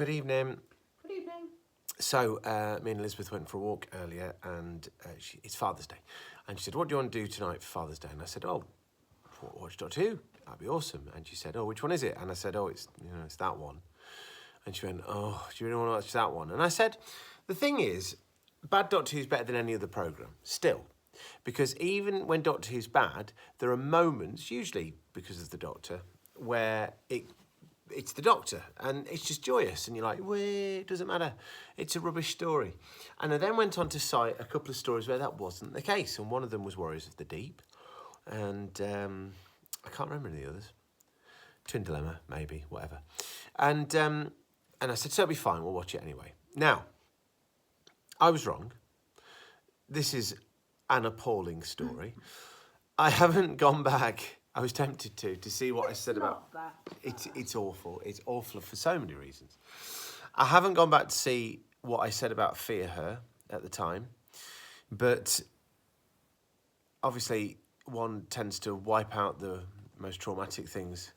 Good evening. Good evening. So, me and Elizabeth went for a walk earlier, and it's Father's Day. And she said, "What do you want to do tonight for Father's Day?" And I said, "Oh, watch Doctor Who. That'd be awesome." And she said, "Oh, which one is it?" And I said, "Oh, it's that one." And she went, "Oh, do you really want to watch that one?" And I said, "The thing is, bad Doctor Who's better than any other programme, still. Because even when Doctor Who's bad, there are moments, usually because of the Doctor, where it's the Doctor and it's just joyous and you're like, well, it doesn't matter. It's a rubbish story." And I then went on to cite a couple of stories where that wasn't the case. And one of them was Warriors of the Deep. And I can't remember any of the others. Twin Dilemma, maybe, whatever. And I said, so it'll be fine, we'll watch it anyway. Now, I was wrong. This is an appalling story. I haven't gone back. I was tempted to see what I said about. It's awful. It's awful for so many reasons. I haven't gone back to see what I said about Fear Her at the time, but obviously one tends to wipe out the most traumatic things,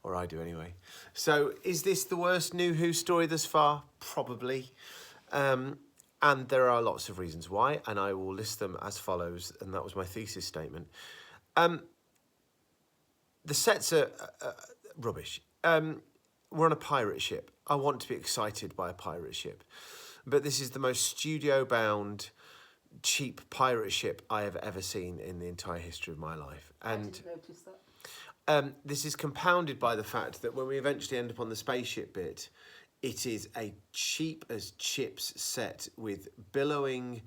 or I do anyway. So is this the worst New Who story thus far? Probably. And there are lots of reasons why, and I will list them as follows, and that was my thesis statement. The sets are rubbish. We're on a pirate ship. I want to be excited by a pirate ship. But this is the most studio-bound, cheap pirate ship I have ever seen in the entire history of my life. And I didn't notice that. This is compounded by the fact that when we eventually end up on the spaceship bit, it is a cheap as chips set with billowing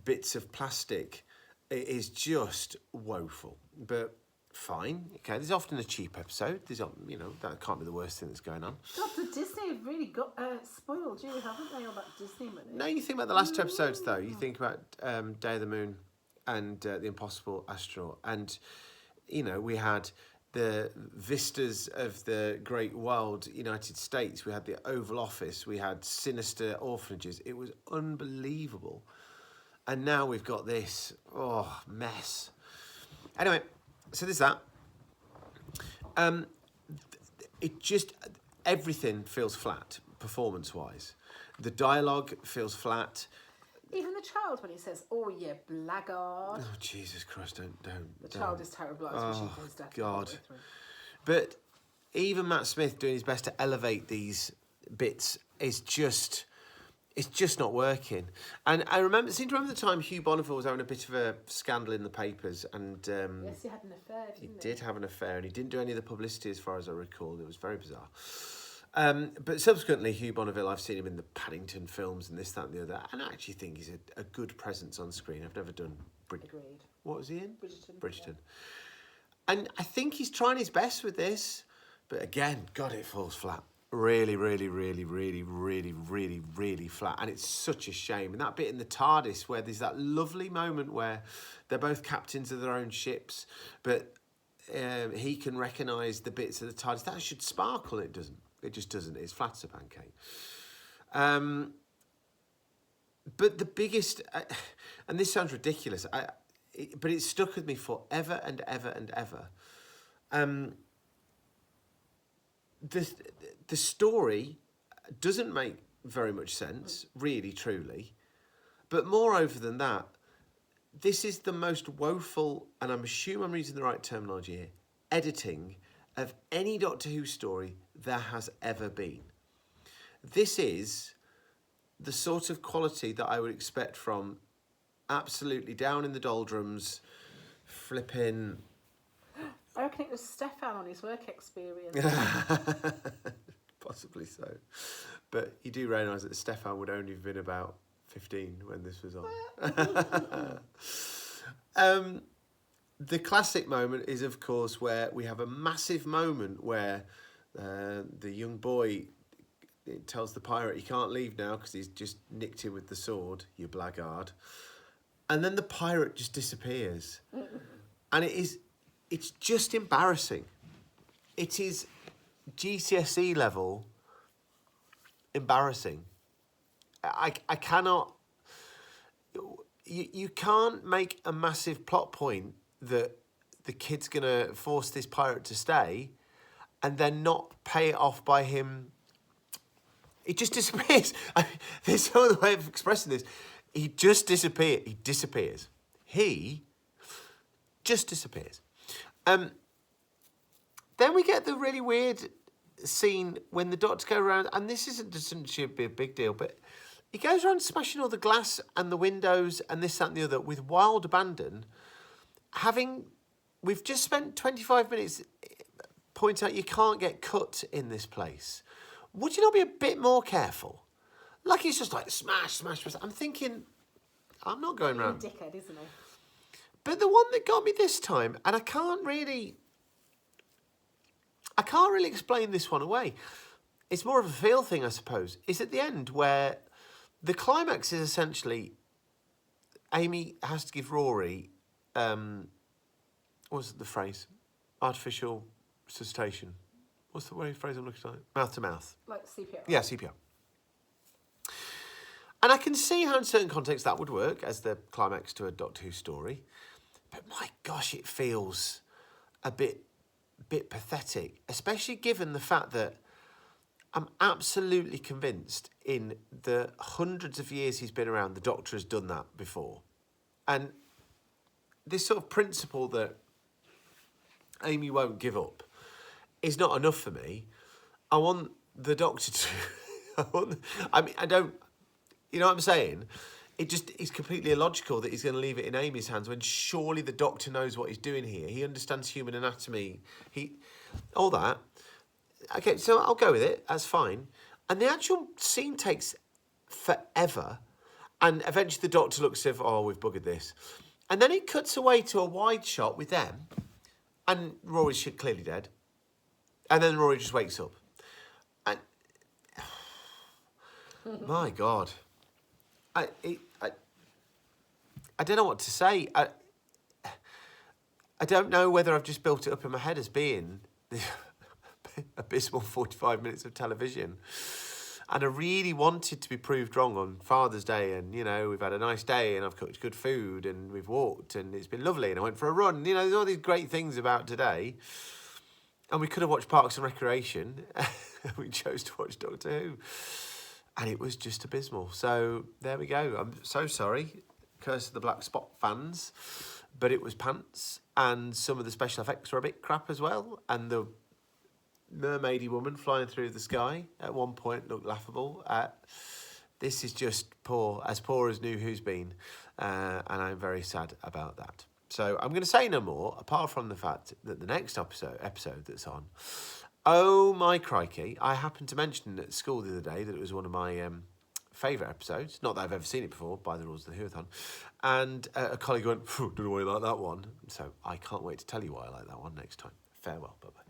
bits of plastic. It is just woeful, but fine. Okay, there's often a cheap episode. There's, that can't be the worst thing that's going on. God, the Disney have really got spoiled you, haven't they, all that Disney money? No, you think about the last two episodes, though. You think about Day of the Moon and The Impossible Astronaut. And, we had the vistas of the great wild United States. We had the Oval Office. We had sinister orphanages. It was unbelievable. And now we've got this, mess. Anyway, so there's that. Everything feels flat, performance-wise. The dialogue feels flat. Even the child, when he says, "Oh, you blackguard." Oh, Jesus Christ, don't. The child is terrible. Oh, God. But even Matt Smith doing his best to elevate these bits is just... It's just not working. And I seem to remember the time Hugh Bonneville was having a bit of a scandal in the papers. And yes, he had an affair, didn't he? He did have an affair, and he didn't do any of the publicity as far as I recall. It was very bizarre. But subsequently, Hugh Bonneville, I've seen him in the Paddington films and this, that and the other. And I actually think he's a good presence on screen. I've never done... Agreed. What was he in? Bridgerton. Yeah. And I think he's trying his best with this. But again, God, it falls flat. Really, really, really, really, really, really, really flat. And it's such a shame. And that bit in the TARDIS where there's that lovely moment where they're both captains of their own ships, but he can recognise the bits of the TARDIS. That should sparkle. It doesn't. It just doesn't. It's flat as a pancake. But the biggest... and this sounds ridiculous, but it stuck with me forever and ever and ever. The story doesn't make very much sense, really, truly. But moreover than that, this is the most woeful, and I'm assuming I'm using the right terminology here, editing of any Doctor Who story there has ever been. This is the sort of quality that I would expect from absolutely down in the doldrums, flipping... I reckon it was Stefan on his work experience. Possibly so. But you do realise that Stefan would only have been about 15 when this was on. The classic moment is, of course, where we have a massive moment where the young boy tells the pirate he can't leave now because he's just nicked him with the sword, you blackguard. And then the pirate just disappears. And it's just embarrassing. It is GCSE level embarrassing. I cannot... You can't make a massive plot point that the kid's going to force this pirate to stay and then not pay it off by him He just disappears. There's no other way of expressing this. He just disappears. He disappears. He just disappears. Then we get the really weird scene when the doctor go around, and this shouldn't be a big deal, but he goes around smashing all the glass and the windows and this, that, and the other with wild abandon. We've just spent 25 minutes pointing out you can't get cut in this place. Would you not be a bit more careful? Like he's just like smash, smash, smash. I'm thinking, I'm not going round. He's a dickhead, isn't he? But the one that got me this time, and I can't really explain this one away. It's more of a feel thing, I suppose. Is at the end where the climax is essentially Amy has to give Rory, what's the phrase? Artificial resuscitation. What's the phrase I'm looking at? Mouth to mouth. Like CPR. Yeah, CPR. And I can see how in certain contexts that would work as the climax to a Doctor Who story. But my gosh, it feels a bit pathetic, especially given the fact that I'm absolutely convinced in the hundreds of years he's been around, the Doctor has done that before. And this sort of principle that Amy won't give up is not enough for me. I want the Doctor to... I don't... You know what I'm saying? It's completely illogical that he's going to leave it in Amy's hands when surely the Doctor knows what he's doing here. He understands human anatomy. All that. Okay, so I'll go with it. That's fine. And the actual scene takes forever. And eventually the Doctor looks as if, oh, we've buggered this. And then it cuts away to a wide shot with them. And Rory's clearly dead. And then Rory just wakes up. And... my God. I don't know what to say. I don't know whether I've just built it up in my head as being the abysmal 45 minutes of television. And I really wanted to be proved wrong on Father's Day. And, you know, we've had a nice day and I've cooked good food and we've walked and it's been lovely and I went for a run. You know, there's all these great things about today. And we could have watched Parks and Recreation. We chose to watch Doctor Who. And it was just abysmal. So there we go. I'm so sorry, Curse of the Black Spot fans. But it was pants. And some of the special effects were a bit crap as well. And the mermaidy woman flying through the sky at one point looked laughable. This is just poor as New Who's been. And I'm very sad about that. So I'm going to say no more, apart from the fact that the next episode that's on, oh my crikey, I happened to mention at school the other day that it was one of my favourite episodes. Not that I've ever seen it before, by the rules of the Whoathon. And a colleague went, don't know why you like that one. So I can't wait to tell you why I like that one next time. Farewell, bye-bye.